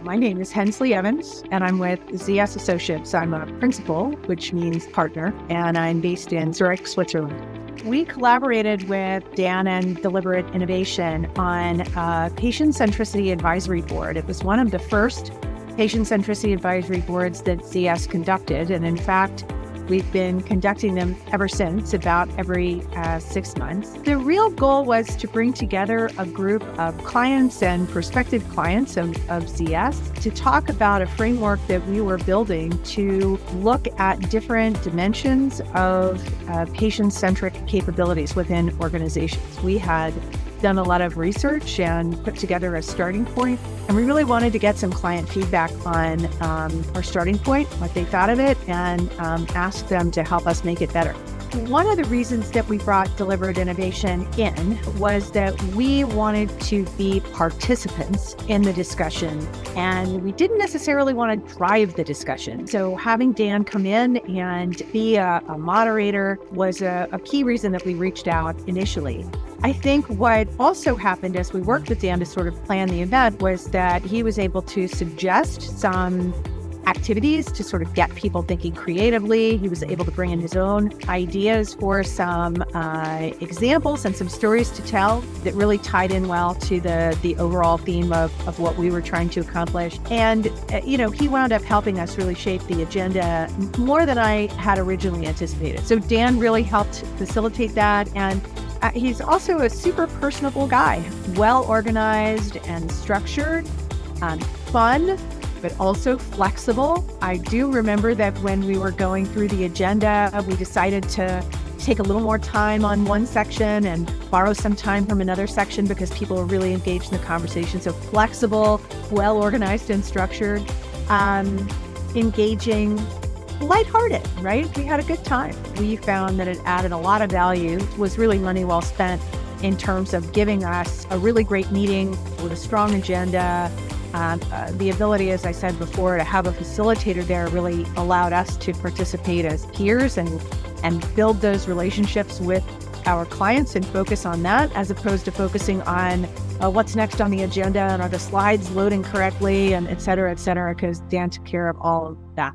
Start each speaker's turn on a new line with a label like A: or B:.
A: My name is Hensley Evans, and I'm with ZS Associates. I'm a principal, which means partner, and I'm based in Zurich, Switzerland. We collaborated with Dan and Deliberate Innovation on a patient centricity advisory board. It was one of the first patient centricity advisory boards that ZS conducted, and in fact, we've been conducting them ever since, about every 6 months. The real goal was to bring together a group of clients and prospective clients of ZS to talk about a framework that we were building to look at different dimensions of patient-centric capabilities within organizations. We had done a lot of research and put together a starting point, and we really wanted to get some client feedback on our starting point, what they thought of it, and ask them to help us make it better. One of the reasons that we brought Deliberate Innovation in was that we wanted to be participants in the discussion, and we didn't necessarily want to drive the discussion. So having Dan come in and be a moderator was a key reason that we reached out initially. I think what also happened as we worked with Dan to sort of plan the event was that he was able to suggest some activities to sort of get people thinking creatively. He was able to bring in his own ideas for some examples and some stories to tell that really tied in well to the overall theme of what we were trying to accomplish. And, he wound up helping us really shape the agenda more than I had originally anticipated. So Dan really helped facilitate that. And he's also a super personable guy, well-organized and structured, fun, but also flexible. I do remember that when we were going through the agenda, we decided to take a little more time on one section and borrow some time from another section because people were really engaged in the conversation. So flexible, well-organized and structured, engaging, lighthearted, right? We had a good time. We found that it added a lot of value. It was really money well spent in terms of giving us a really great meeting with a strong agenda. The ability, as I said before, to have a facilitator there really allowed us to participate as peers and build those relationships with our clients and focus on that, as opposed to focusing on what's next on the agenda and are the slides loading correctly and et cetera, because Dan took care of all of that.